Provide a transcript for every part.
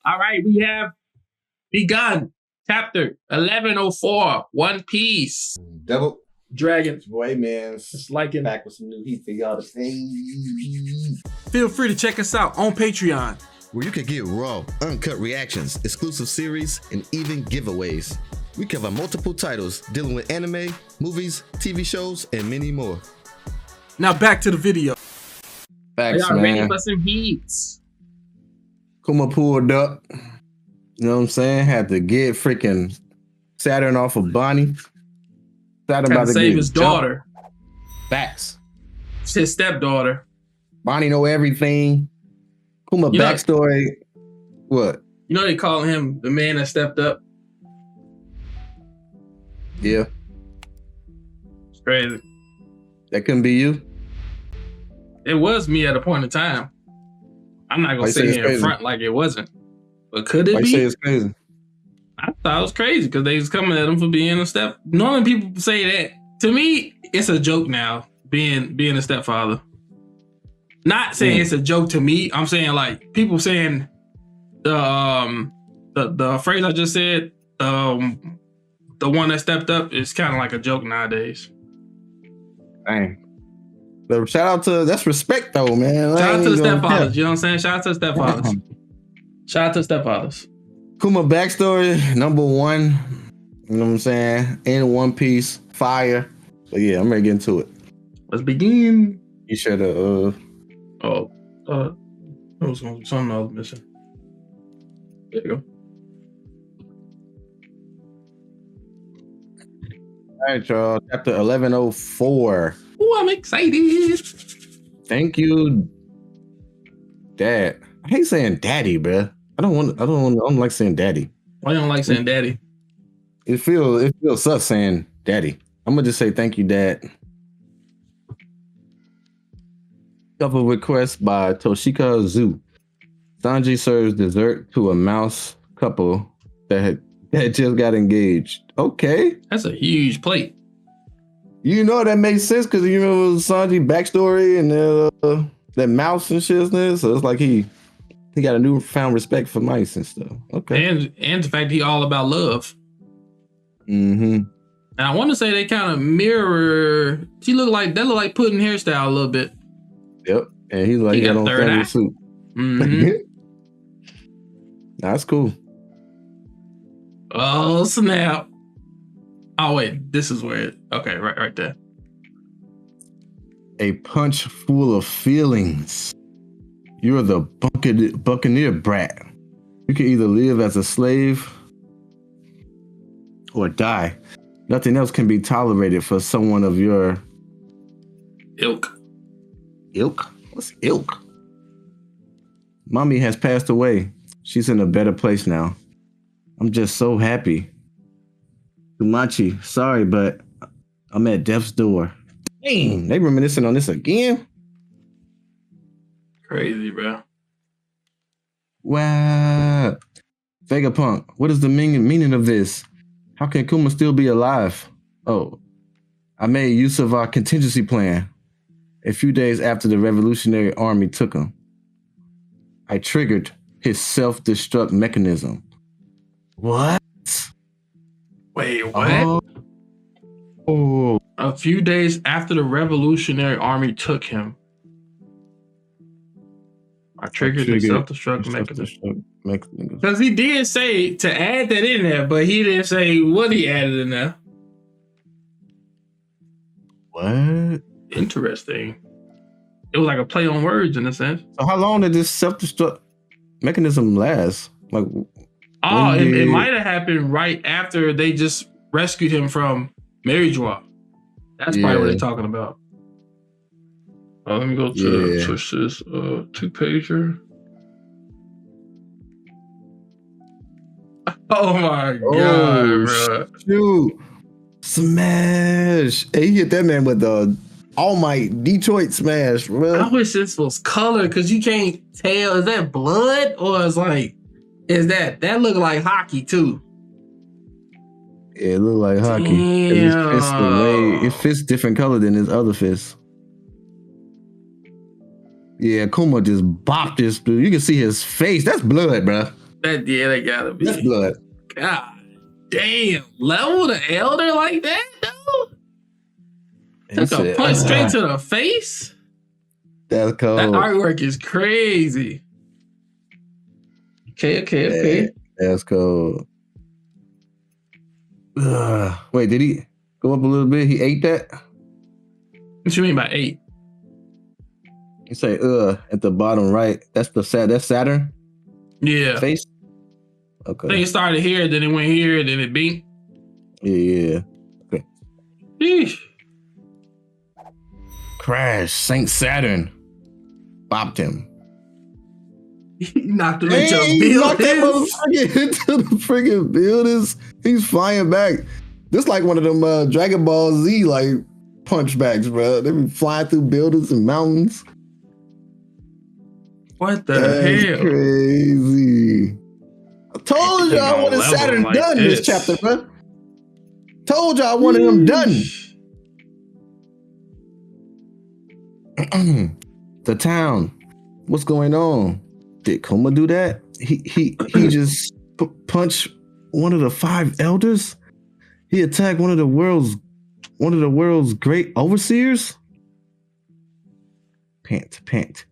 All right, we have begun chapter 1104, One Piece. Double Dragon. boy, man. It's like it. Back with some new heat for y'all to see. Feel free to check us out on Patreon, where you can get raw, uncut reactions, exclusive series, and even giveaways. We cover multiple titles dealing with anime, movies, TV shows, and many more. Now back to the video. Facts, Y'all ready man. for some heats? Kuma pulled up. You know what I'm saying? Had to get freaking Saturn off of Bonnie. Saturn Had about to to save get his jumped. daughter. Facts. It's his stepdaughter. Bonnie know everything. Kuma You know- backstory. What? You know they call him the man that stepped up? Yeah. It's crazy. That couldn't be you. It was me at a point in time. I'm not Why gonna you say sit it's here in crazy? front like it wasn't. But could it Why you be? say it's crazy? I thought it was crazy because they was coming at him for being a step. Normally people say that. To me, it's a joke now, being a stepfather. Not saying it's a joke to me. I'm saying like people saying the phrase I just said, the one that stepped up is kind of like a joke nowadays. Dang. But shout out to that's respect though, man. Shout out to the stepfathers. stepfathers. You know what I'm saying? Shout out to the stepfathers. Shout out to the stepfathers. Kuma backstory, number one. You know what I'm saying? In One Piece, fire. But yeah, I'm ready to get into it. Let's begin. You should have There was something I was missing. There you go. all right, y'all. Chapter 1104. Oh, I'm excited. Thank you, Dad. I hate saying daddy, bruh. I don't like saying daddy. Why you don't like saying daddy? It feels sus saying daddy. I'm gonna just say thank you, Dad. Couple requests by Toshika Zu. Sanji serves dessert to a mouse couple that just got engaged. Okay. That's a huge plate. You know that makes sense because you remember Sanji backstory and that mouse and shit. So it's like he got a newfound respect for mice and stuff. Okay. And the fact he all about love. Mm-hmm. And I want to say they kind of mirror. She look like Puddin' hairstyle a little bit. Yep. And he's like He he got got on third family eye. suit. Mm-hmm. That's cool. Oh snap! Oh wait, this is where it. Okay, right there. A punch full of feelings. You're the buccaneer brat. You can either live as a slave or die. Nothing else can be tolerated for someone of your Ilk. ilk. What's ilk? Mommy has passed away. She's in a better place now. I'm just so happy. Umachi, sorry, but I'm at death's door. Dang, they reminiscing on this again? Crazy, bro. Wow. Vegapunk, what is the meaning of this? How can Kuma still be alive? Oh, I made use of our contingency plan. A few days after the Revolutionary Army took him, I triggered his self-destruct mechanism. What? Wait, what? Oh. A few days after the Revolutionary Army took him, I triggered the self-destruct mechanism. Because he did say to add that in there, but he didn't say what he added in there. What? Interesting. It was like a play on words in a sense. So how long did this self-destruct mechanism last? Like, Oh, when it did- might have happened right after they just rescued him from Mary Joie. That's probably what Yeah. they're talking about. Let me go to Yeah. push this 2-pager. Oh my god, bro. Shoot. Smash. Hey, he hit that man with the All Might Detroit smash, I bro. wish this was color because you can't tell. Is that blood or is that look like hockey too? Yeah, it look like hockey. Damn. It fits different color than his other fist. Yeah, Kuma just bopped this dude. You can see his face. That's blood, bro. They gotta be. That's blood. God damn. Level the elder like that, though? Took a punch straight to the face? That's cold. That artwork is crazy. Okay. That's cold. Wait, did he go up a little bit? He ate that? What you mean by 8? You say at the bottom right. That's Saturn? Yeah. Face? I think Okay. it started here, then it went here, then it beat. Yeah. Okay. Sheesh. Crash. Saint Saturn. Bopped him. He knocked him Hey, into a he knocked that building. motherfucker into the freaking buildings. He's flying back. This like one of them Dragon Ball Z like punchbacks, bro. They be flying through buildings and mountains. What the That's hell? crazy. I told y'all I wanted Level Saturn like done this. this chapter, bro. Told y'all I wanted him done. The town. What's going on? Did Kuma do that? He just punched one of the 5 elders. He attacked one of the world's great overseers. Pant.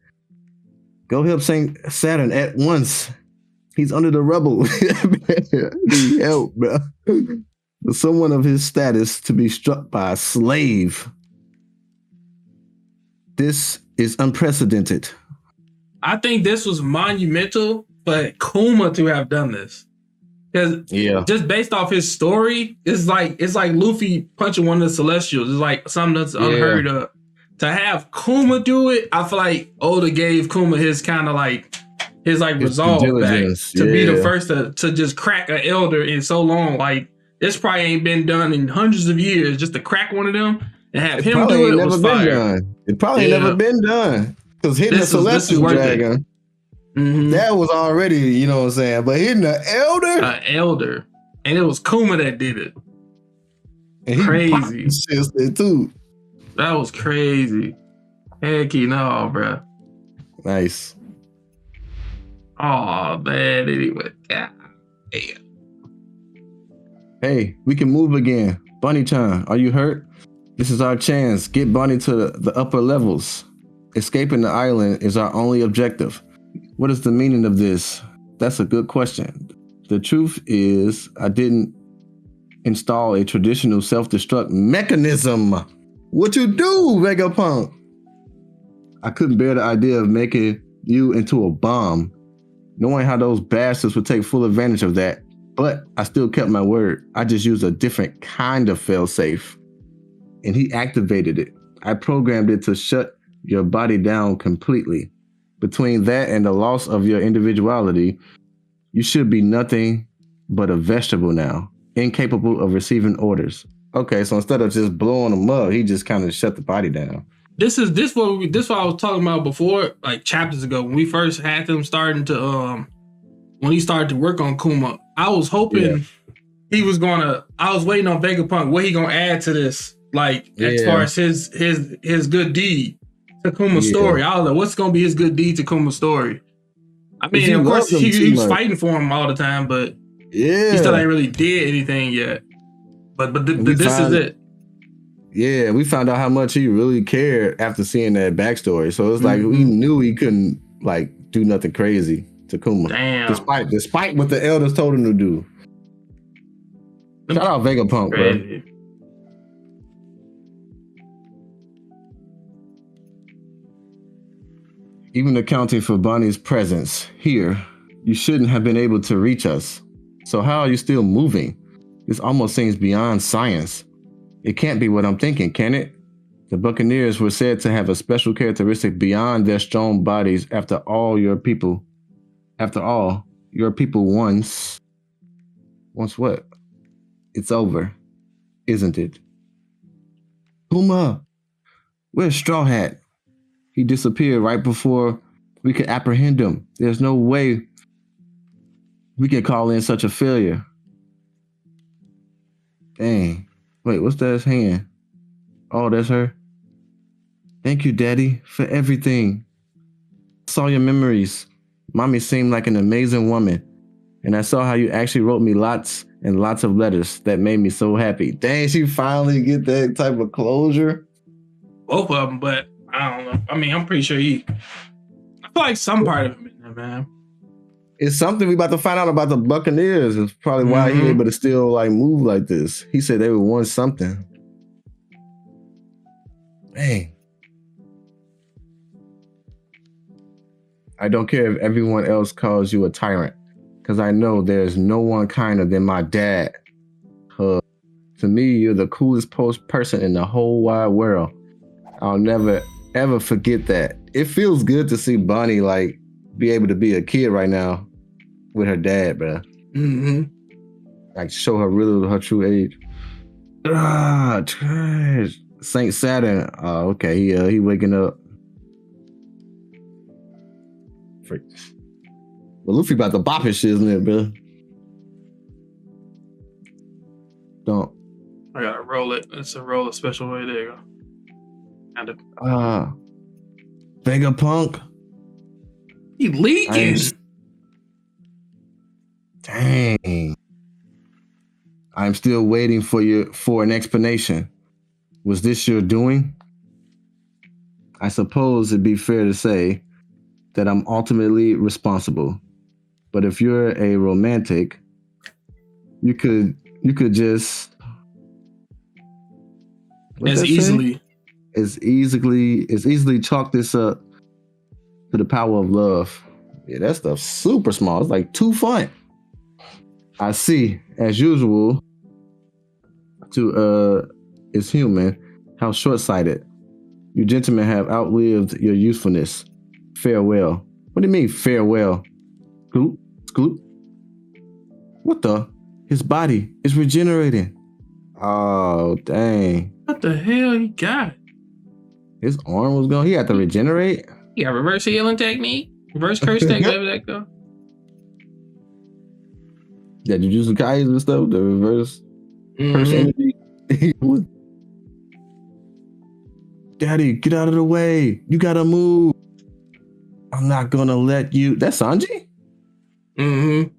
Go help Saint Saturn at once. He's under the rubble. Need help, bro. For someone of his status to be struck by a slave. This is unprecedented. I think this was monumental for Kuma to have done this. Because just based off his story, it's like Luffy punching one of the Celestials. It's like something that's unheard of. To have Kuma do it, I feel like Oda gave Kuma his kind of like his resolve back to be the first to just crack an elder in so long. Like this probably ain't been done in hundreds of years. Just to crack one of them and have him do it was fire. It probably ain't never been done. Because hitting the Celestial Dragon, that was already, you know what I'm saying? But hitting an elder? And it was Kuma that did it. And crazy. Too. That was crazy. Heck no, bro. Nice. Oh, man. Anyway. God damn. Hey, we can move again. Bunny-chan, are you hurt? This is our chance. Get Bunny to the upper levels. Escaping the island is our only objective. What is the meaning of this? That's a good question. The truth is, I didn't install a traditional self-destruct mechanism. What you do, Vegapunk? I couldn't bear the idea of making you into a bomb, knowing how those bastards would take full advantage of that. But I still kept my word. I just used a different kind of failsafe. And he activated it. I programmed it to shut your body down completely. Between that and the loss of your individuality, you should be nothing but a vegetable now, incapable of receiving orders. Okay, so instead of just blowing them up, he just kind of shut the body down. This what I was talking about before, like chapters ago, when we first had them starting to when he started to work on Kuma. I was hoping he was I was waiting on Vegapunk, what he gonna add to this, like as far as his good deed to Kuma's story. I was like, what's gonna be his good deed to Kuma's story? I mean, of course he was fighting for him all the time, but he still ain't really did anything yet. But this is it. Yeah, we found out how much he really cared after seeing that backstory. So it's like we knew he couldn't like do nothing crazy to Kuma. Damn. Despite what the elders told him to do. Shout out Vegapunk, bro. Even accounting for Bonnie's presence here, you shouldn't have been able to reach us. So how are you still moving? This almost seems beyond science. It can't be what I'm thinking, can it? The Buccaneers were said to have a special characteristic beyond their strong bodies. After all, your people once what? It's over, isn't it? Kuma, where's Straw Hat? He disappeared right before we could apprehend him. There's no way we can call in such a failure. Dang. Wait, what's that hand? Oh, that's her. Thank you, Daddy, for everything. I saw your memories. Mommy seemed like an amazing woman. And I saw how you actually wrote me lots and lots of letters that made me so happy. Dang, she finally get that type of closure. Both of them, but I don't know. I mean, I'm pretty sure I feel like some part of him in there, man. It's something we about to find out about the Buccaneers. It's probably why he able to still like move like this. He said they would want something. Dang. I don't care if everyone else calls you a tyrant, because I know there's no one kinder than my dad. To me, you're the coolest person in the whole wide world. I'll never, ever forget that. It feels good to see Bunny like be able to be a kid right now with her dad, bro. Like show her really her true age. Trash. Saint Saturn. Oh, okay. He waking up. Freak. Well, Luffy about to bop his shit, isn't it, bro? Don't. I gotta roll it. It's a roll a special way. There you go. Vegapunk. He leaking. Dang. I'm still waiting for an explanation. Was this your doing? I suppose it'd be fair to say that I'm ultimately responsible. But if you're a romantic, you could just as easily chalk this up to the power of love. Yeah, that stuff's super small. It's like 2 font. I see, as usual, is human, how short-sighted. You gentlemen have outlived your usefulness. Farewell. What do you mean, farewell? Scoop. What the? His body is regenerating. Oh, dang. What the hell he got? His arm was gone. He had to regenerate? He got reverse healing technique, reverse curse technique, whatever that go. Yeah, Jujutsu Kaisen and stuff, the reverse curse energy. Daddy, get out of the way. You gotta move. I'm not gonna let you. That's Sanji? I'm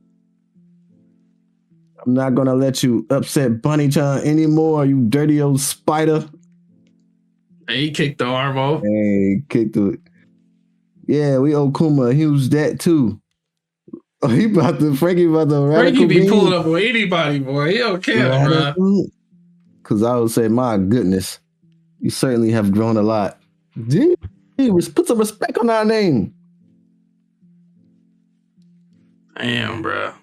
not gonna let you upset Bunny-chan anymore, you dirty old spider. Hey, he kicked the arm off. Hey, kicked it. Yeah, we owe Kuma a huge debt too. Oh, Frankie about to Frankie be pulling up on anybody, boy. He don't care, bro. Because I would say, my goodness, you certainly have grown a lot. Put some respect on our name. Damn, bro.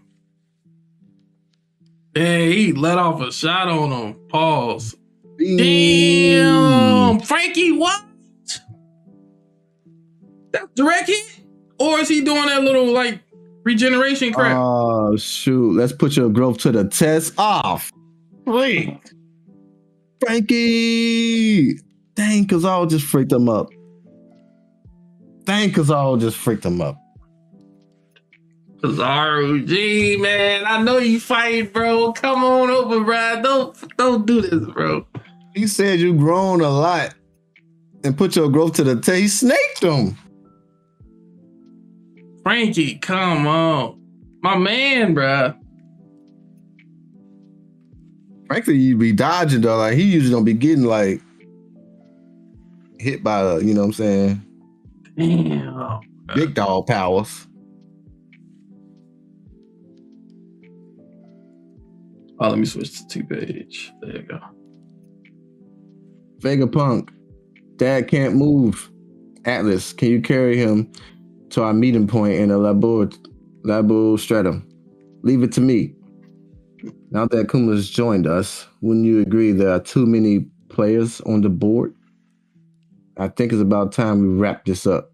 Hey, he let off a shot on him. Pause. Damn, Frankie, what? That's direct hit? Or is he doing that little like regeneration crap? Oh shoot! Let's put your growth to the test. Off. Wait, Frankie. Dang, Cazal just freaked him up. Kizaru, gee, man, I know you fight, bro. Come on over, bro. Don't do this, bro. He said you grown a lot and put your growth to the test. He snaked him. Frankie, come on. My man, bro. Frankly, you be dodging though. Like he usually don't be getting like hit by you know what I'm saying? Damn. Big dog powers. Oh, let me switch to 2-page. There you go. Vegapunk, Dad can't move. Atlas, can you carry him to our meeting point in the Labo Stratum? Leave it to me. Now that Kuma's joined us, wouldn't you agree there are too many players on the board? I think it's about time we wrap this up.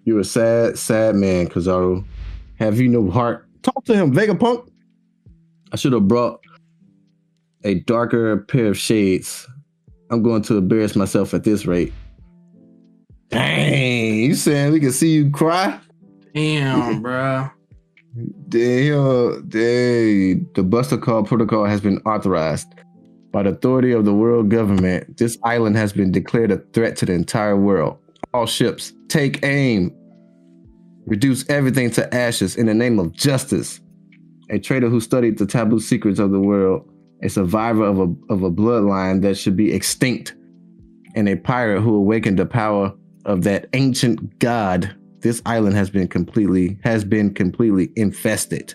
You're a sad, sad man, Kizaru. Have you no heart? Talk to him, Vegapunk. I should have brought a darker pair of shades. I'm going to embarrass myself at this rate. Dang, you saying we can see you cry? Damn, bro. Damn, the Buster Call protocol has been authorized. By the authority of the world government, this island has been declared a threat to the entire world. All ships, take aim. reduce everything to ashes in the name of justice. A traitor who studied the taboo secrets of the world, a survivor of a bloodline that should be extinct, and a pirate who awakened the power of that ancient god. This island has been completely infested.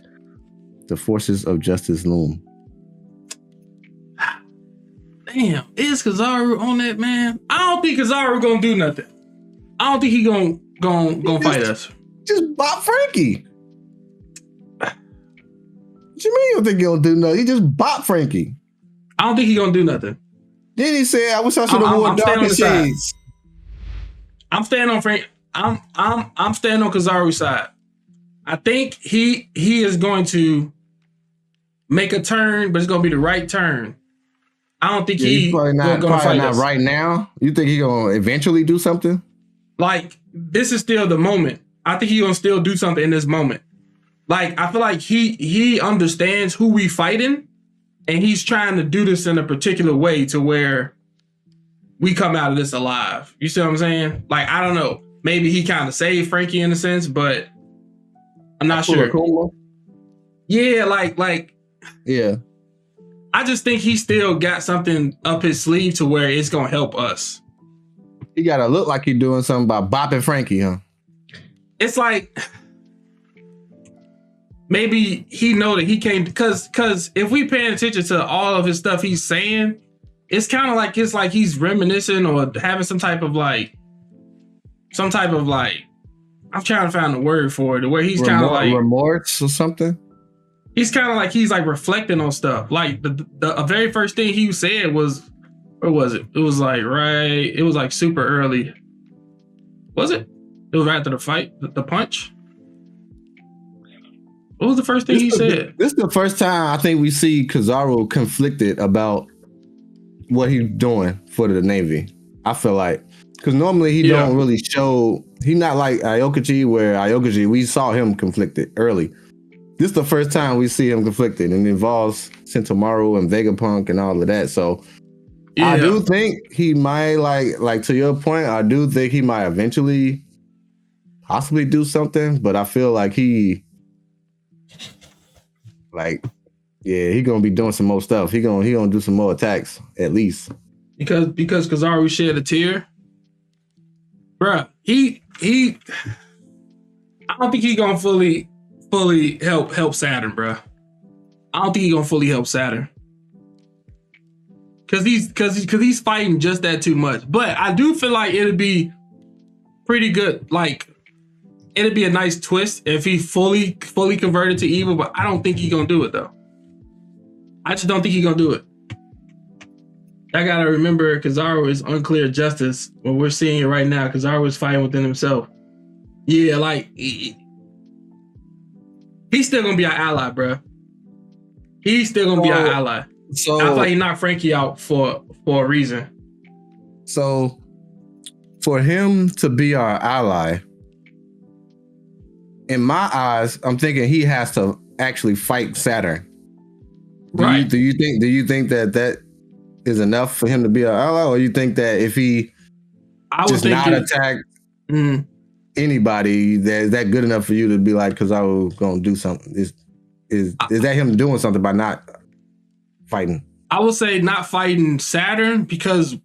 The forces of justice loom. Damn, is Kizaru on that, man? I don't think Kizaru gonna do nothing. I don't think he gonna fight us. Just bop Frankie. What you mean you don't think he'll do nothing? He just bop Frankie. I don't think he gonna do nothing. Then he said, "I wish I should have worn darker shades." I'm staying on Frank. I'm staying on Kizaru's side. I think he is going to make a turn, but it's gonna be the right turn. I don't think he's probably not right now. You think he's gonna eventually do something? Like, this is still the moment. I think he's gonna still do something in this moment. Like, I feel like he understands who we fighting, and he's trying to do this in a particular way to where we come out of this alive. You see what I'm saying? Like, I don't know. Maybe he kind of saved Frankie in a sense, but I'm not sure. Yeah, like. Yeah. I just think he still got something up his sleeve to where it's gonna help us. He gotta look like he's doing something by bopping Frankie, huh? It's like maybe he know that he can't, because if we paying attention to all of his stuff he's saying, it's kind of like he's reminiscing or having some type of like I'm trying to find a word for it, where he's kind of like remorse or something. He's kind of like he's like reflecting on stuff. Like the very first thing he said was, where was it? It was like super early. Was it? It was right after the fight, the punch. What was the first thing he said? This is the first time I think we see Kizaru conflicted about what he's doing for the Navy. I feel like, because normally he don't really show. He's not like Aokaji, where Aokaji, we saw him conflicted early. This is the first time we see him conflicted, and it involves Sentomaru and Vegapunk and all of that. So I do think he might, like to your point, I do think he might eventually possibly do something, but I feel like he gonna be doing some more stuff. He gonna do some more attacks at least. Because Kizaru shed a tear. Bruh, he I don't think he gonna fully help Saturn, bruh. I don't think he gonna fully help Saturn. Cause he's fighting just that too much. But I do feel like it'd be pretty good. Like, it'd be a nice twist if he fully converted to evil, but I don't think he's gonna do it though. I just don't think he's gonna do it. I gotta remember Kizaru is unclear justice. What we're seeing it right now, Kizaru is fighting within himself. Yeah, like he's still gonna be our ally, bro. He's still gonna be our ally. So I feel like he knocked Frankie out for a reason. So for him to be our ally, in my eyes, I'm thinking he has to actually fight Saturn. Right? Do you think that is enough for him to be our ally, or you think that if he not attack anybody, is that good enough for you to be like, because I was gonna do something? Is that him doing something by not fighting? I would say not fighting Saturn, because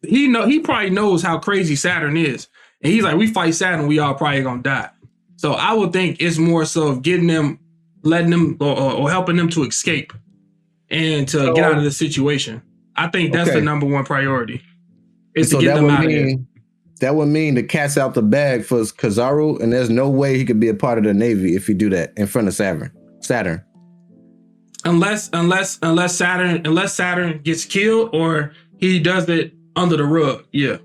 he probably knows how crazy Saturn is, and he's like, we fight Saturn, we all probably gonna die. So I would think it's more so of getting them, letting them, or helping them to escape and to get out of this situation. I think that's the number one priority, is to get them out of here. That would mean the cat's out the bag for Kizaru, and there's no way he could be a part of the Navy if you do that in front of Saturn. Unless Saturn gets killed, or he does it under the rug. Yeah.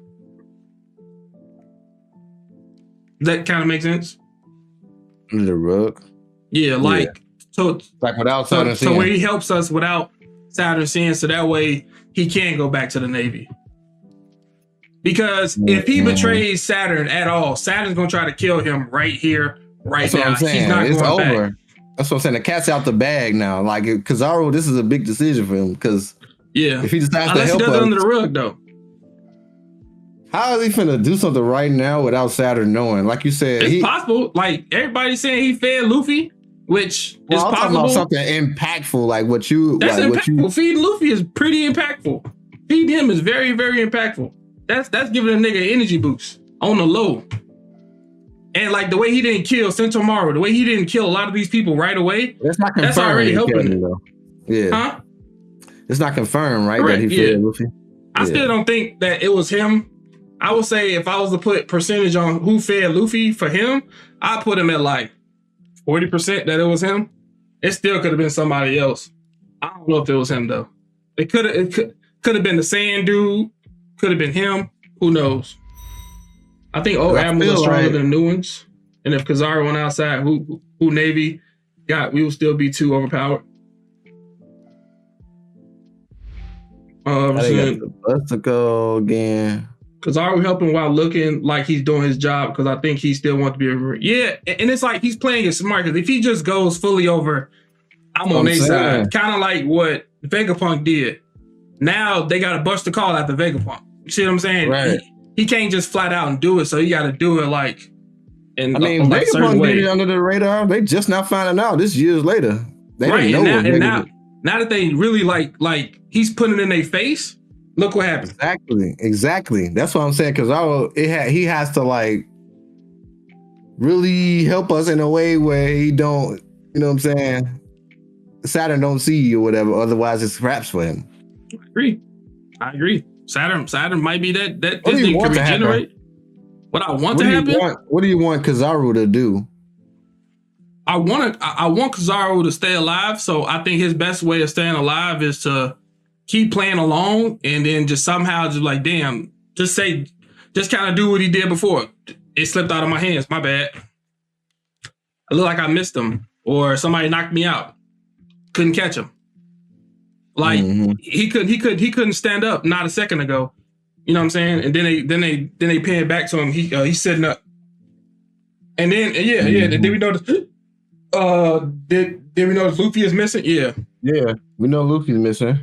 That kind of makes sense. Under the rug? Yeah, so without Saturn seeing. So where he helps us without Saturn seeing, so that way he can go back to the Navy. Because if he betrays Saturn at all, Saturn's gonna try to kill him right here, right now. He's not going over. Back. That's what I'm saying. The cat's out the bag now. Like, Kizaru, this is a big decision for him, because if he decides to help he does it under the rug though. How is he finna do something right now without Saturn knowing? Like you said, It's possible. Like everybody's saying he fed Luffy, which is I'm talking possible. about something impactful, like what you. That's like, impactful. Feeding Luffy is pretty impactful. Feeding him is very, very impactful. That's giving a nigga an energy boost on the low. And like the way he didn't kill Sentomaru, the way he didn't kill a lot of these people right away, that's not confirmed. That's already helping him. Though. Yeah. Huh? It's not confirmed, right? Correct, That he fed Luffy. I still don't think that it was him. I would say if I was to put percentage on who fed Luffy for him, I'd put him at like 40% that it was him. It still could have been somebody else. I don't know if it was him though. It could have been the sand dude. Could have been him. Who knows? I think old Amenz was stronger than the new ones. And if Kizaru went outside, who Navy got, we would still be too overpowered. I think the bus to go again. Kizaru helping while looking like he's doing his job because I think he still wants to be a and it's like he's playing it smart because if he just goes fully over, I'm on their side. Kind of like what Vegapunk did. Now they got to bust the call after Vegapunk. You see what I'm saying? Right. He can't just flat out and do it, so he got to do it like in like certain way. Did it under the radar. They just now finding out this years later. They didn't know. Now that they really like he's putting it in their face. Look what happened. Exactly. That's what I'm saying. Because he has to like really help us in a way where he don't. You know what I'm saying? Saturn don't see you or whatever. Otherwise, it's scraps for him. I agree. Saturn might be that this thing can regenerate. What I want to happen? What do you want Kizaru to do? I want Kizaru to stay alive. So I think his best way of staying alive is to keep playing along and then just somehow just like, damn, just kind of do what he did before. It slipped out of my hands. My bad. I look like I missed him or somebody knocked me out. Couldn't catch him. Like he couldn't stand up not a second ago. You know what I'm saying? And then they pan back to him. He's sitting up. And then did we notice did we notice Luffy is missing? Yeah, we know Luffy's missing.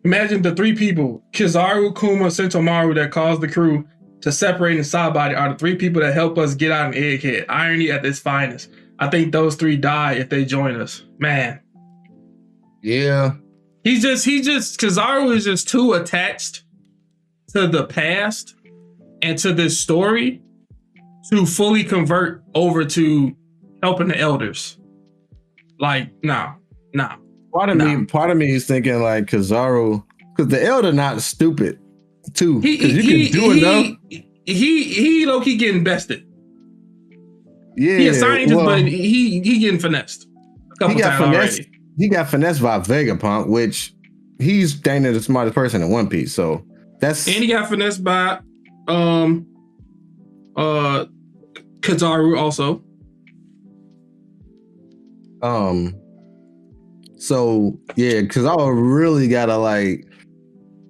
Imagine the three people, Kizaru, Kuma, Sentomaru, that caused the crew to separate in Side Body are the three people that help us get out in Egghead. Irony at its finest. I think those three die if they join us. Man. Yeah. Kizaru is just too attached to the past and to this story to fully convert over to helping the elders. Like, nah. Part of me is thinking like Kizaru, because the elder not stupid too. You can do enough. He low-key getting bested. Yeah, he a scientist, but he getting finessed a couple times already. He got finessed by Vegapunk, which he's dang the smartest person in One Piece. So that's and he got finessed by Kizaru also. So yeah, Kizaru really gotta like,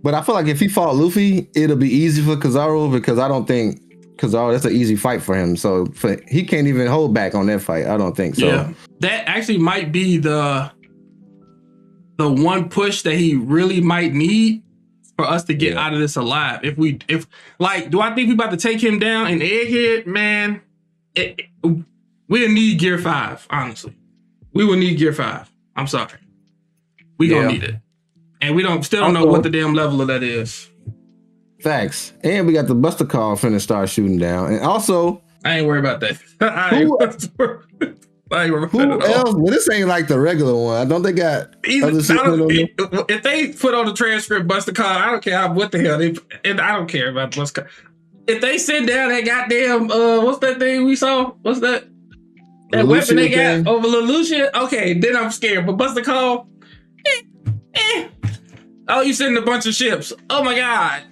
but I feel like if he fought Luffy, it'll be easy for Kizaru because I don't think Kizaru, that's an easy fight for him. So he can't even hold back on that fight. I don't think so. Yeah, that actually might be the one push that he really might need for us to get out of this alive. If do I think we about to take him down in Egghead? Man, we'll need Gear 5, honestly. We will need Gear 5. I'm sorry. We gonna need it. And we still don't know what the damn level of that is. Facts. And we got the Buster Call finna start shooting down. And also, I ain't worried about that. I ain't worried about who else? Well, this ain't like the regular one. I don't think got if they put on the transcript Buster Call, I don't care what the hell and I don't care about Buster Call. If they sit down that goddamn what's that thing we saw? What's that? That weapon they got over Lelouch? Okay, then I'm scared. But Buster Call, Oh, you sending a bunch of ships. Oh my God.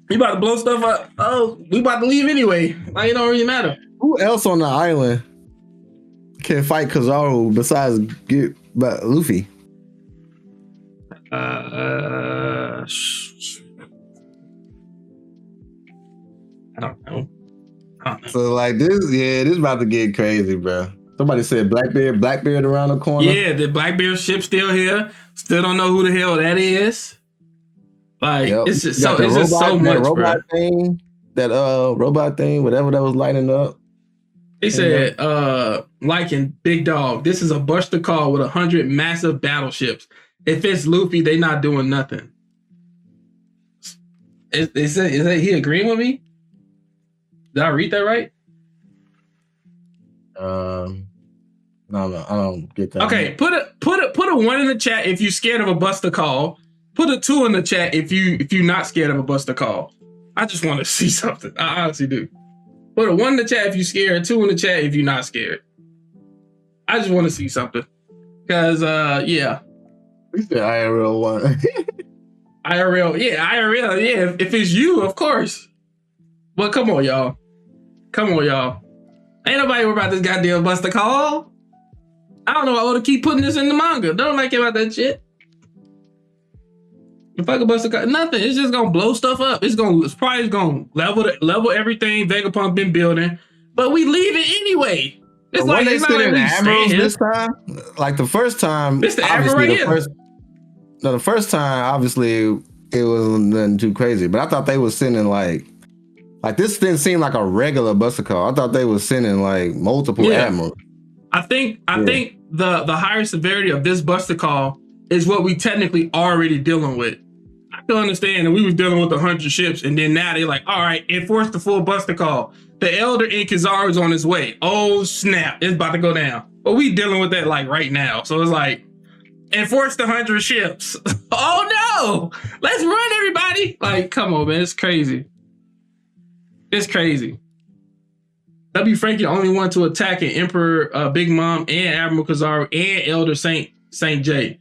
You about to blow stuff up. Oh, we about to leave anyway. Like, it don't really matter. Who else on the island can fight Kizaru besides Luffy? I don't know. So like this is about to get crazy, bro. Somebody said Blackbeard around the corner. Yeah, the Blackbeard ship still here. Still don't know who the hell that is. Like Yep. it's just You got so it's just so that much, robot bro. thing, robot thing, whatever that was lighting up. They said, like in Big Dog, this is a Buster Call with 100 massive battleships. If it's Luffy, they not doing nothing. Is that he agreeing with me? Did I read that right? No, I don't get that. Okay, put a 1 in the chat if you're scared of a Buster Call. Put a 2 in the chat if you're not scared of a Buster Call. I just want to see something. I honestly do. Put a 1 in the chat if you're scared, 2 in the chat if you're not scared. I just want to see something. Cause yeah. We said IRL one. IRL, yeah. If it's you, of course. But come on, y'all. Ain't nobody worried about this goddamn Buster Call. I don't know why I want to keep putting this in the manga. Don't like about that shit. The fucking Buster Call, nothing. It's just gonna blow stuff up. It's probably gonna level everything Vegapunk been building. But we leave it anyway. It's like they it's not like we Amenz stay this time. Like the first time, It's the Amenz right here. The first time, obviously, it wasn't nothing too crazy. But I thought they was sending like this didn't seem like a regular Buster Call. I thought they was sending like multiple Amenz. I think the higher severity of this Buster Call is what we technically already dealing with. I can understand that we was dealing with 100 ships, and then now they're like, all right, enforce the full Buster Call. The Elder in Kizaru is on his way. Oh snap, it's about to go down. But we dealing with that like right now. So it's like, enforce the 100 ships. Oh no, let's run everybody. Like, come on, man, it's crazy. It's crazy. W. Frankie only one to attack an Emperor Big Mom and Admiral Kizaru and Elder Saint J.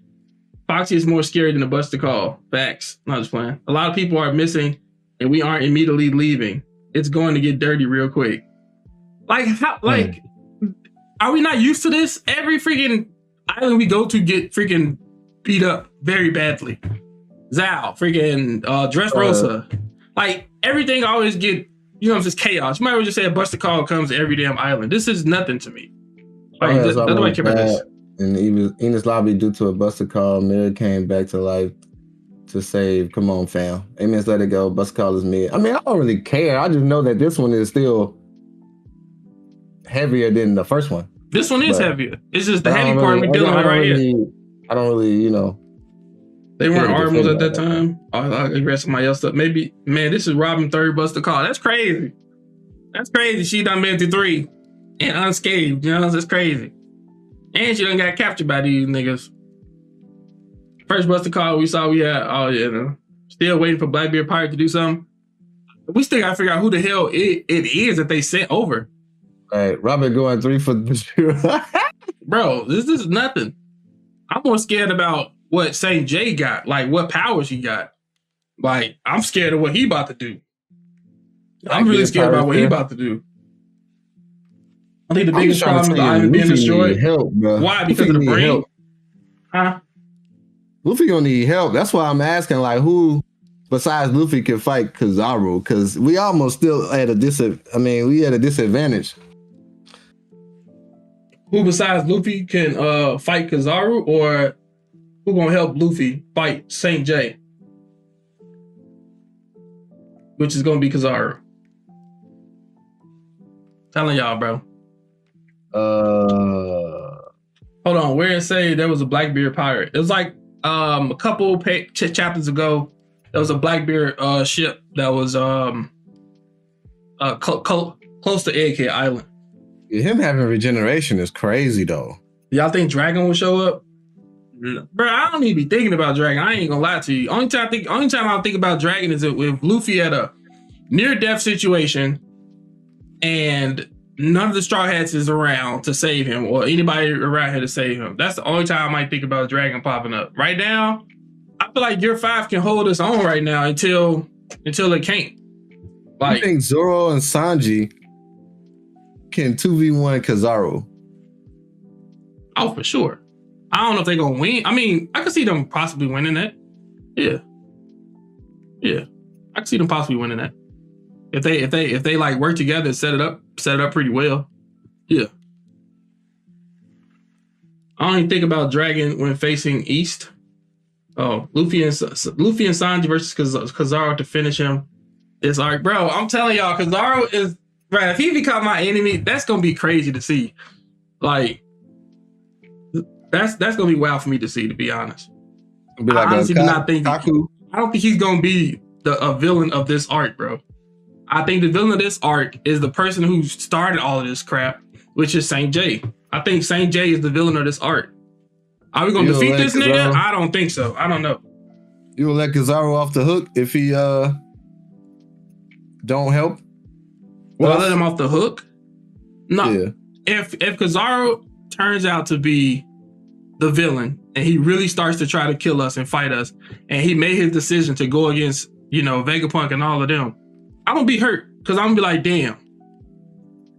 Foxy is more scary than the Buster Call. Facts. Not just playing. A lot of people are missing, and we aren't immediately leaving. It's going to get dirty real quick. Like, how? Like, are we not used to this? Every freaking island we go to get freaking beat up very badly. Zao, freaking Dressrosa. Like, everything always get, just chaos. You might as well just say a Buster Call comes to every damn island. This is nothing to me. Like, that's why I care about this. And even Enos Lobby, due to a Buster Call, Mirror came back to life to save. Come on, fam. Amenz let it go. Buster Call is mid. I mean, I don't really care. I just know that this one is still heavier than the first one. This one is heavier. It's just the heavy part we're dealing with right here. I don't really, They weren't Armors at that time. I read somebody else up. Maybe, man, this is Robin third Buster Call. That's crazy. That's crazy. She done been through 3 and unscathed. That's crazy. And she done got captured by these niggas. First Buster Call we saw, we had, still waiting for Blackbeard Pirate to do something. We still gotta figure out who the hell it is that they sent over. Right, Robin going 3 for the Bro, this is nothing. I'm more scared about what St. J got, like what powers he got. Like, I'm scared of what he about to do. I'm really scared about what he about to do. I think the biggest problem is the island being destroyed. Help, bro. Why? Because of the brain? Help. Huh? Luffy gonna need help. That's why I'm asking, like, who besides Luffy can fight Kizaru? Because we almost still at a disadvantage. Who besides Luffy can fight Kizaru, or who gonna help Luffy fight St. J? Which is gonna be Kizaru. Telling y'all, bro. Hold on, where it say there was a Blackbeard pirate? It was like a couple chapters ago. There was a Blackbeard ship that was close to Egghead Island. Him having regeneration is crazy, though. Y'all think Dragon will show up? Bro, I don't even be thinking about Dragon. I ain't gonna lie to you. Only time I think about Dragon is if Luffy had a near-death situation and none of the Straw Hats is around to save him, or anybody around here to save him. That's the only time I might think about Dragon popping up. Right now, I feel like Gear 5 can hold us on right now until it can't. Like, I think Zoro and Sanji can 2v1 Kizaru. Oh, for sure. I don't know if they're gonna win. I mean, I could see them possibly winning that. Yeah. I could see them possibly winning that. If they like work together and set it up pretty well. Yeah. I only think about Dragon when facing East. Oh, Luffy and Sanji versus Kizaru to finish him. This arc, bro. I'm telling y'all, Kizaru is, bro. If he become my enemy, that's gonna be crazy to see. Like, that's gonna be wild for me to see. To be honest, Be like I honestly do not think. Kaku. I don't think he's gonna be a villain of this arc, bro. I think the villain of this arc is the person who started all of this crap, which is Saint J. I think Saint J is the villain of this arc. Are we gonna defeat this nigga? I don't think so. I don't know. You will let Kizaru off the hook if he don't help? Will I let him off the hook? No. Yeah. If Kizaru turns out to be the villain and he really starts to try to kill us and fight us, and he made his decision to go against, Vegapunk and all of them, I'm gonna be hurt because I'm gonna be like, damn.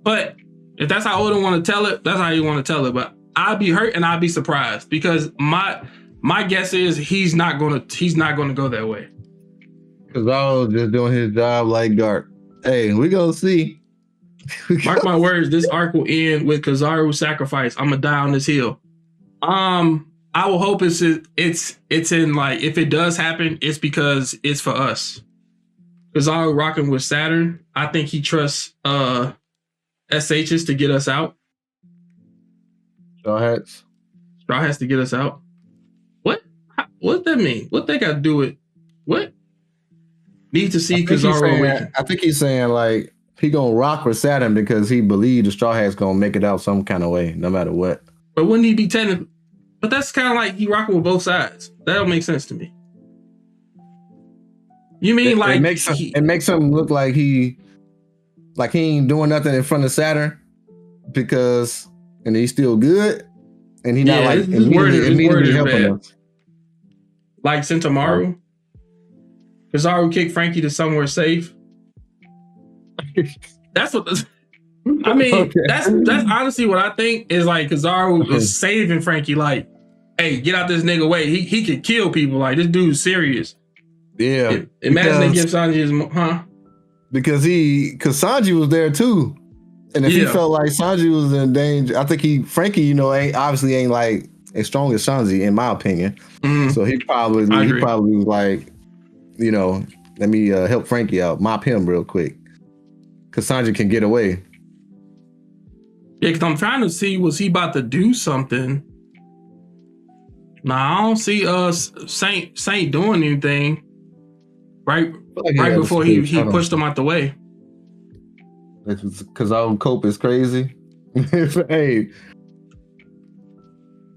But if that's how Oda want to tell it, that's how you want to tell it. But I'd be hurt and I'd be surprised because my guess is he's not gonna go that way. Kizaru just doing his job like Garp. Hey, we gonna see. Mark my words, this arc will end with Kizaru's sacrifice. I'm gonna die on this hill. I will hope it's in, like, if it does happen, it's because it's for us. Kizaru rocking with Saturn. I think he trusts SHs to get us out. Straw Hats to get us out. What that mean? What they got to do with what? Need to see Kizaru awaken. I think he's saying like he gonna rock with Saturn because he believes the Straw Hat's gonna make it out some kind of way, no matter what. But wouldn't he be technically? But that's kind of like he rocking with both sides. That don't make sense to me. You mean it makes him look like he ain't doing nothing in front of Saturn because and he's still good and he not like immediately helping us. Like Sentomaru. Kizaru kicked Frankie to somewhere safe. That's what I mean. Okay. That's honestly what I think is like Kizaru is saving Frankie. Like, hey, get out this nigga way. He could kill people. Like, this dude's serious. Yeah. Imagine they give Sanji his because Sanji was there too, and if he felt like Sanji was in danger, I think Frankie, ain't like as strong as Sanji in my opinion. Mm-hmm. So he probably was like, let me help Frankie out, mop him real quick, because Sanji can get away. Yeah, because I'm trying to see, was he about to do something? Nah, I don't see Saint doing anything. Right before he pushed him out the way. Because our cope is crazy. Hey,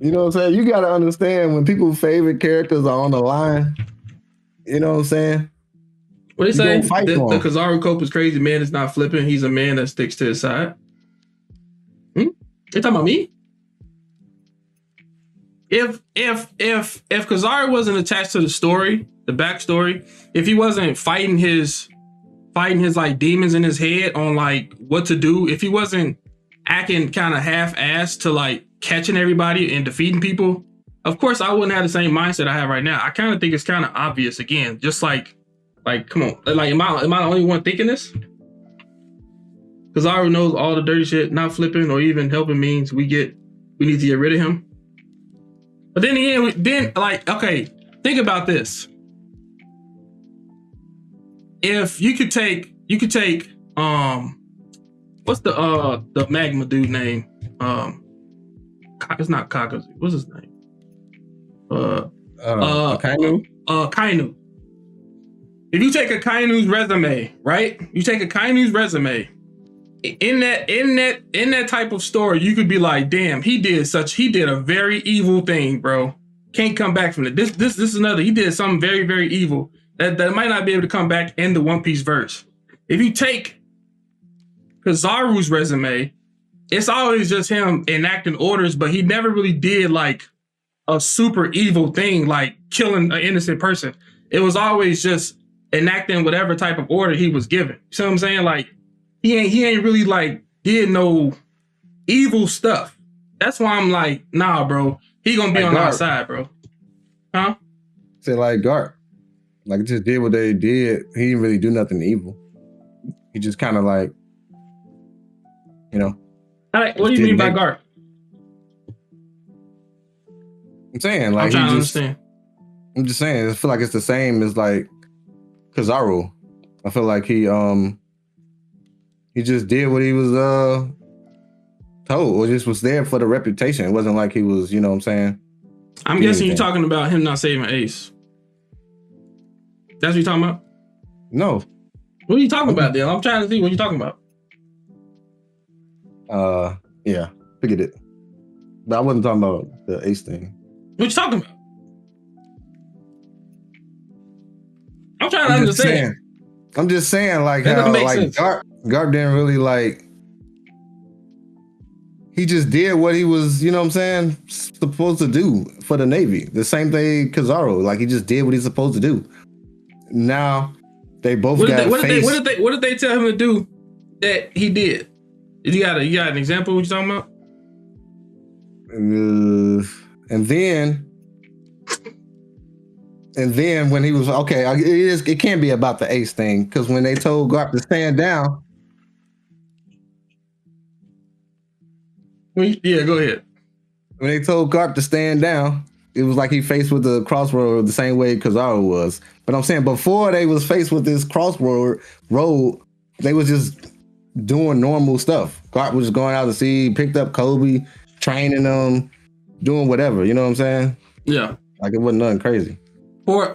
you know what I'm saying? You got to understand when people's favorite characters are on the line. You know what I'm saying? What do you say? The Kizaru cope is crazy. Man is not flipping. He's a man that sticks to his side. You talking about me? If Kizaru wasn't attached to the story, the backstory, if he wasn't fighting his like demons in his head on like what to do, if he wasn't acting kind of half-assed to like catching everybody and defeating people, of course I wouldn't have the same mindset I have right now. I kind of think it's kind of obvious again, just like come on, like am I the only one thinking this? Kizaru knows all the dirty shit. Not flipping or even helping means we need to get rid of him. But then again, okay, think about this. If you could take what's the magma dude name? It's not Kakazu. What's his name? Kainu. Kainu. If you take a Kainu's resume, right? You take a Kainu's resume. In that type of story, you could be like, damn, he did a very evil thing, bro. Can't come back from it. This is another. He did something very, very evil that might not be able to come back in the One Piece verse. If you take Kizaru's resume, it's always just him enacting orders, but he never really did like a super evil thing like killing an innocent person. It was always just enacting whatever type of order he was given. You see what I'm saying? Like he ain't really like did no evil stuff. That's why I'm like, nah, bro. He gonna be like on Garp. Our side, bro. Huh? Say like Garp. Like just did what they did. He didn't really do nothing evil. He just kind of like, What do you mean by Garp? I'm saying like I'm trying to understand. I'm just saying. I feel like it's the same as like Kizaru. I feel like he just did what he was told, or just was there for the reputation. It wasn't like he was, you know what I'm saying? I'm guessing you're talking about him not saving Ace. That's what you're talking about? No. What are you talking about, then? I'm trying to see what you're talking about. Yeah, figured it. But I wasn't talking about the Ace thing. What you talking about? I'm trying to understand. I'm just saying, like, that how make like sense. Garp didn't really like. He just did what he was, you know what I'm saying, supposed to do for the Navy. The same thing Kizaru, like he just did what he's supposed to do. Now they both what got did they tell him to do that he did? You got an example of what you're talking about? And then when he was okay, it can't be about the Ace thing, because when they told Garp to stand down. Yeah, go ahead. When they told Garp to stand down, it was like he faced with the crossroad the same way Kizaru was. But I'm saying before they was faced with this crossroad, they was just doing normal stuff. Garp was just going out to sea, picked up Kobe, training them, doing whatever. You know what I'm saying? Yeah. Like it wasn't nothing crazy. For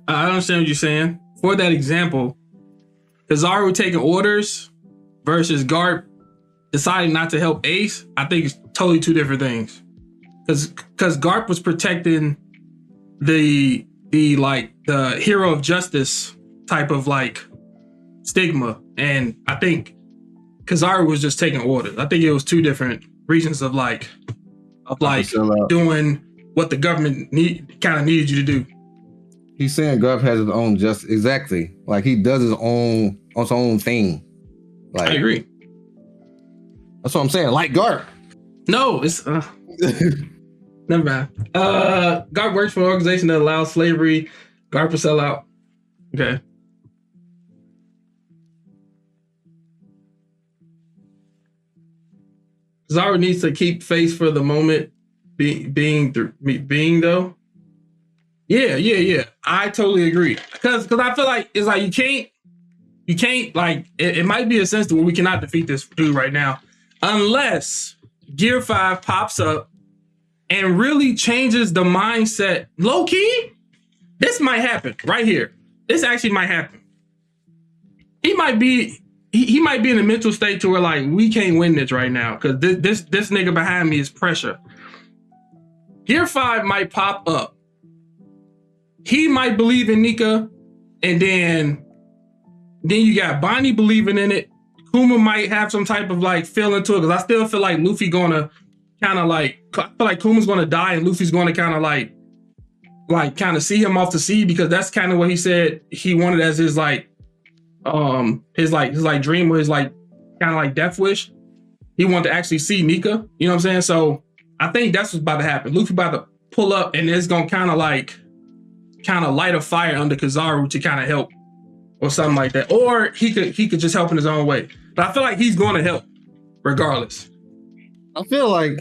I understand what you're saying. For that example, Kizaru taking orders versus Garp deciding not to help Ace, I think it's totally two different things. Because Garp was protecting the hero of justice type of like stigma, and I think Kizaru was just taking orders. I think it was two different reasons of doing what the government needed you to do. He's saying Garp has his own justice. Exactly. Like he does his own thing. Like I agree. That's what I'm saying. Like Garp. No, it's never mind. Garp works for an organization that allows slavery. Garp will sell out. Okay. Kizaru needs to keep face for the moment being though. Yeah. I totally agree. Because I feel like it's like you can't like it might be a sense to where we cannot defeat this dude right now unless Gear 5 pops up and really changes the mindset. Low key, this might happen right here. This actually might happen. He might be in a mental state to where like we can't win this right now because this nigga behind me is pressure. Gear 5 might pop up. He might believe in Nika, and then you got Bonnie believing in it. Kuma might have some type of like feeling to it, because I still feel like Luffy gonna kind of like, I feel like Kuma's gonna die and Luffy's gonna kind of like kind of see him off to sea, because that's kind of what he said he wanted as his like dream, or his like kind of like death wish. He wanted to actually see Nika, you know what I'm saying? So I think that's what's about to happen. Luffy about to pull up and it's gonna kind of light a fire under Kizaru to kind of help or something like that. Or he could just help in his own way. But I feel like he's going to help regardless. I feel like,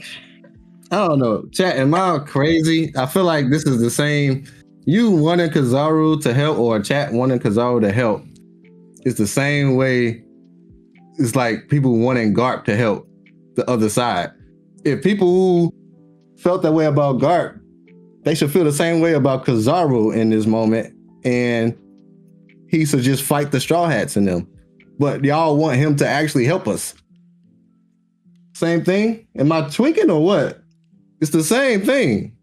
I don't know, chat, am I crazy? I feel like this is the same. You wanting Kizaru to help, or chat wanting Kizaru to help, it's the same way. It's like people wanting Garp to help the other side. If people who felt that way about Garp, they should feel the same way about Kizaru in this moment, and he should just fight the Straw Hats in them. But y'all want him to actually help us. Same thing? Am I tweaking or what? It's the same thing.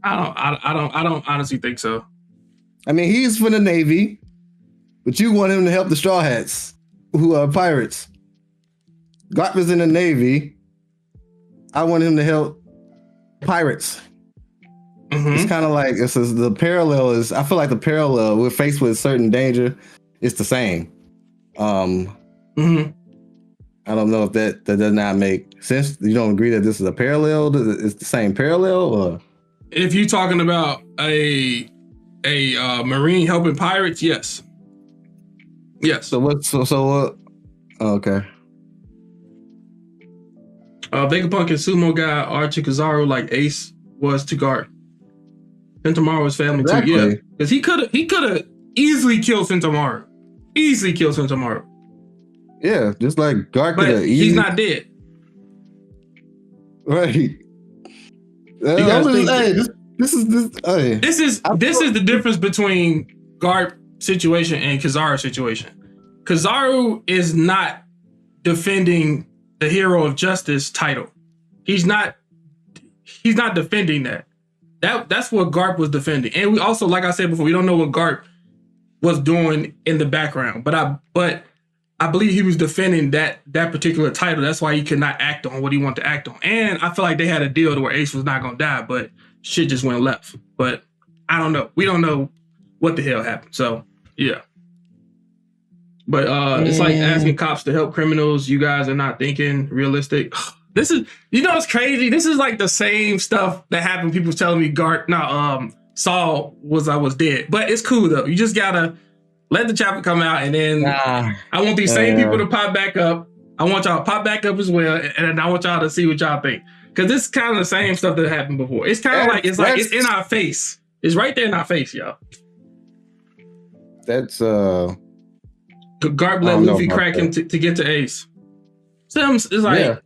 I don't honestly think so. I mean, he's for the Navy, but you want him to help the Straw Hats, who are pirates. Garp is in the Navy. I want him to help pirates. Mm-hmm. It's kind of like the parallel is. I feel like the parallel, we're faced with certain danger. It's the same. Mm-hmm. I don't know if that does not make sense. You don't agree that this is a parallel? It's the same parallel, or if you're talking about a Marine helping pirates, yes. So what? So okay. Vegapunk and Sumo guy are to Kizaru like Ace was to Garp. Sentomaru's family too. Yeah, because he could have easily killed Sentomaru. Easily killed Sentomaru. Yeah, just like Garp could have But he's not dead. Right. Hey, this is the difference between Garp situation and Kizaru's situation. Kizaru is not defending the hero of justice title. He's not defending that. That's what Garp was defending. And we also, like I said before, we don't know what Garp was doing in the background. But I believe he was defending that particular title. That's why he could not act on what he wanted to act on. And I feel like they had a deal to where Ace was not gonna die, but shit just went left. But I don't know. We don't know what the hell happened. So yeah. But it's like asking cops to help criminals. You guys are not thinking realistic. This is, it's crazy. This is like the same stuff that happened. People telling me Saul was dead. But it's cool though. You just gotta let the chapter come out, and then I want these same people to pop back up. I want y'all to pop back up as well, and I want y'all to see what y'all think. Because this is kind of the same stuff that happened before. It's kind of like it's in our face. It's right there in our face, y'all. That's Garp let Luffy crack him to get to Ace. Sims is like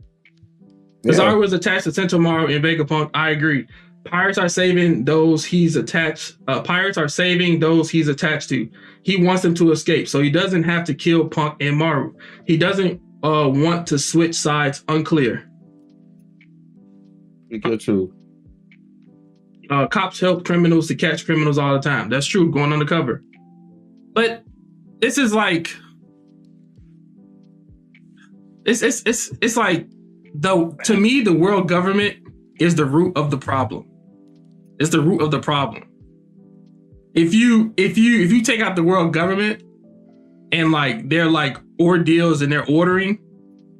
Kizaru was attached to Sentomaru and Vegapunk. I agree. Pirates are saving those he's attached. Pirates are saving those he's attached to. He wants them to escape, so he doesn't have to kill Punk and Maru. He doesn't want to switch sides. Unclear. True. Cops help criminals to catch criminals all the time. That's true. Going undercover. But this is like it's like to me the world government is the root of the problem. It's the root of the problem. If you take out the world government and like they're like ordeals and they're ordering,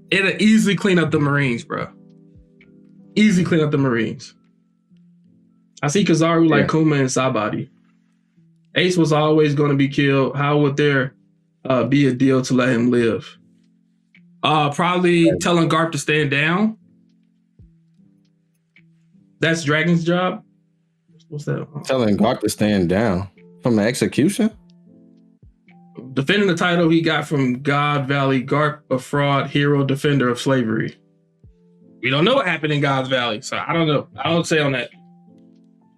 it'll easily clean up the Marines, bro. Easily clean up the Marines. I see Kizaru like Kuma and Sabati. Ace was always going to be killed. How would there be a deal to let him live? Probably telling Garp to stand down. That's Dragon's job. What's that? Telling Garp to stand down from the execution? Defending the title he got from God Valley. Garp, a fraud, hero, defender of slavery. We don't know what happened in God's Valley, so I don't know. I don't say on that.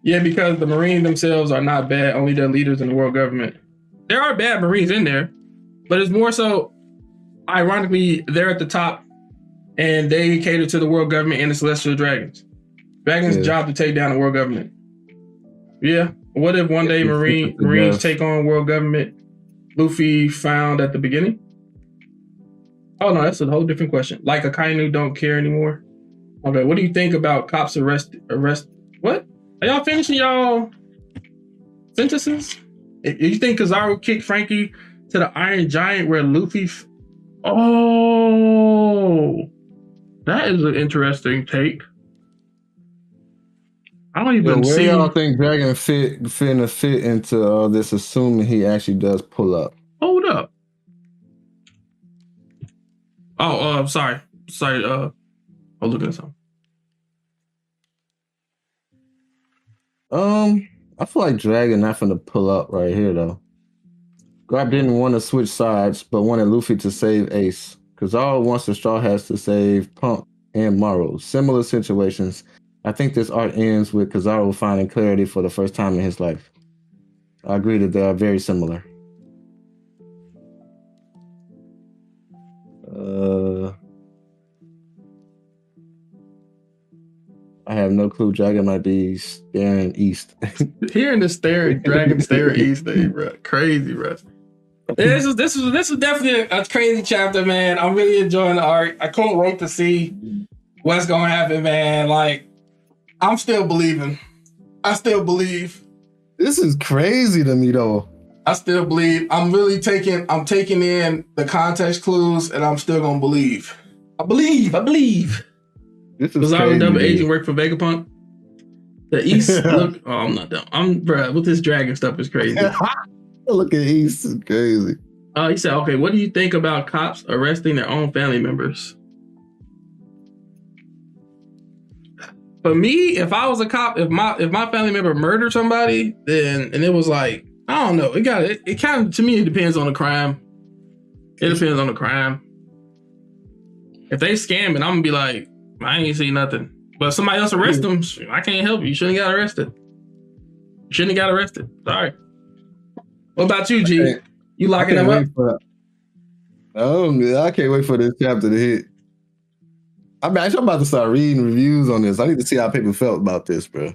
Yeah, because the Marines themselves are not bad, only their leaders in the world government. There are bad Marines in there, but it's more so, ironically, they're at the top and they cater to the world government and the Celestial Dragons. Dragon's job to take down the world government. Yeah. What if one day Marines take on world government? Luffy found at the beginning? Oh no, that's a whole different question. Like Akainu don't care anymore. Okay, what do you think about cops arrest? What? Are y'all finishing y'all sentences? If you think Kizaru kicked Frankie to the Iron Giant where Luffy... Oh, that is an interesting take. I don't even see... Where y'all think Dragon fit into this, assuming he actually does pull up? Hold up. Oh, sorry. I'm looking at something. I feel like Dragon not finna pull up right here though. Garp didn't want to switch sides, but wanted Luffy to save Ace. Kizaru wants the Straw Hats to save Punk and Maru. Similar situations. I think this arc ends with Kizaru finding clarity for the first time in his life. I agree that they are very similar. I have no clue. Dragon might be staring east. Hearing the Dragon stare east thing, bro, crazy, bro. This was definitely a crazy chapter, man. I'm really enjoying the arc. I couldn't wait to see what's gonna happen, man. Like, I'm still believing. I still believe. This is crazy to me, though. I still believe. I'm taking in the context clues, and I'm still gonna believe. I believe. This is crazy. Double agent work for Vegapunk. The East look. Oh, I'm not dumb. Bro, with this dragon stuff is crazy. Look at East, is crazy. He said, okay, what do you think about cops arresting their own family members? for me, if I was a cop, if my family member murdered somebody, then and it was like, I don't know, it kind of, to me, it depends on the crime. It depends on the crime. If they scamming, I'm gonna be like, I ain't see nothing. But if somebody else arrest them, I can't help you. You shouldn't got arrested. You shouldn't have got arrested. Sorry. What about you, G? You locking them up? I can't wait for this chapter to hit. I mean, I'm about to start reading reviews on this. I need to see how people felt about this, bro.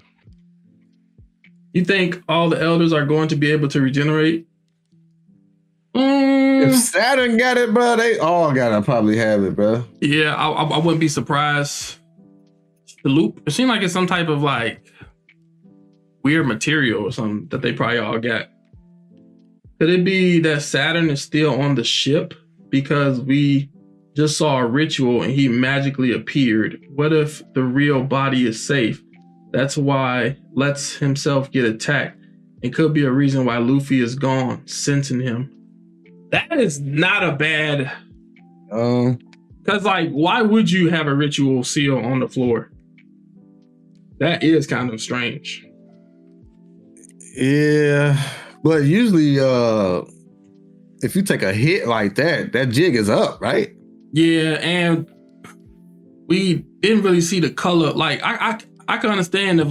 You think all the elders are going to be able to regenerate? If Saturn got it, bro, they all gotta probably have it, bro. Yeah, I wouldn't be surprised. The loop, it seemed like it's some type of like weird material or something that they probably all got. Could it be that Saturn is still on the ship because we just saw a ritual and he magically appeared? What if the real body is safe? That's why lets himself get attacked. It could be a reason why Luffy is gone, sensing him. That is not a bad. Because like, why would you have a ritual seal on the floor? That is kind of strange. Yeah, but usually, if you take a hit like that, that jig is up, right? Yeah, and we didn't really see the color. Like, I can understand if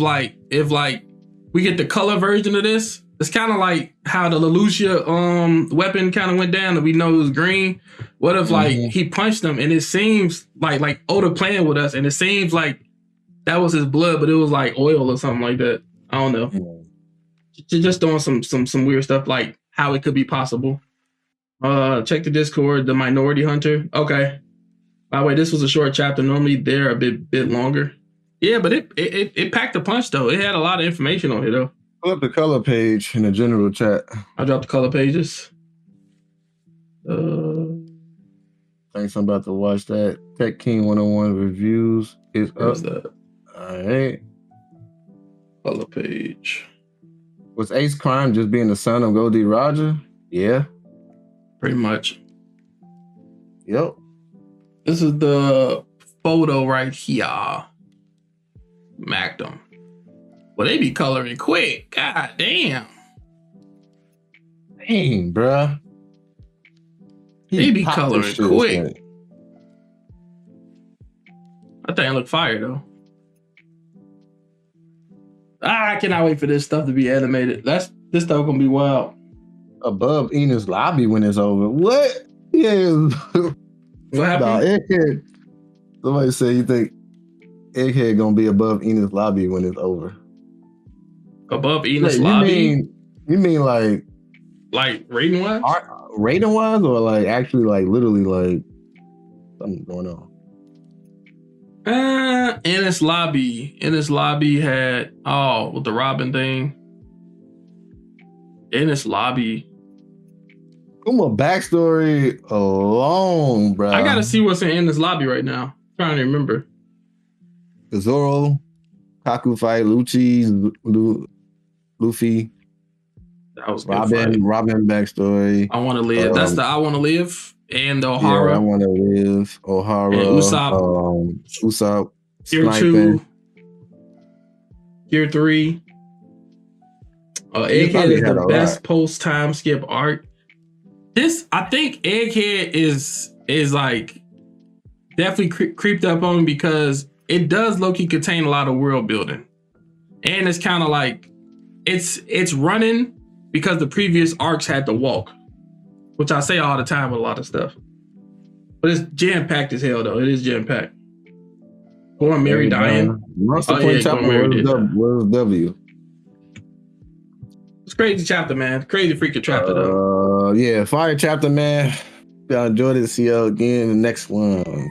we get the color version of this. It's kind of like how the Lelouch weapon kind of went down and we know it was green. What if like he punched him and it seems like Oda playing with us and it seems like that was his blood, but it was like oil or something like that. I don't know. Just doing some weird stuff like how it could be possible. Check the Discord, the Minority Hunter. Okay. By the way, this was a short chapter. Normally they're a bit longer. Yeah, but it packed a punch though. It had a lot of information on it though. Pull up the color page in the general chat. I dropped the color pages. Thanks, I'm about to watch that. Tech King 101 reviews is up. That? All right. Color page. Was Ace Crime just being the son of Goldie Roger? Yeah. Pretty much. Yep. This is the photo right here. Macdom. Well, they be coloring quick. God damn. Dang, bruh. They be coloring quick. I think it look fire though. I cannot wait for this stuff to be animated. This stuff gonna be wild. Above Enos lobby when it's over. What? Yeah. What happened? Egghead. Somebody say you think Egghead gonna be above Enos lobby when it's over. Above Enos lobby? You mean like rating wise? Rating wise, or like actually like literally like something going on? Enos lobby had with the Robin thing. Enos lobby. Kuma backstory alone, bro. I gotta see what's in Enos lobby right now. I'm trying to remember. The Zoro, Kaku fight, Luffy. That was Robin backstory. I Want to Live. That's the I Want to Live and the O'Hara. Yeah, I Want to Live. O'Hara. And Usopp. Gear 2. Gear 3. Egghead is the best post time skip arc. I think Egghead is like definitely creeped up on me because it does low-key contain a lot of world building. And it's kind of like it's running because the previous arcs had to walk, which I say all the time with a lot of stuff. But it's jam-packed as hell, though. It is jam-packed. Going Mary dying. What's the point? Where's W? It's crazy chapter, man. Crazy freaking chapter, though. Yeah, fire chapter, man. Y'all enjoyed it. See y'all again in the next one.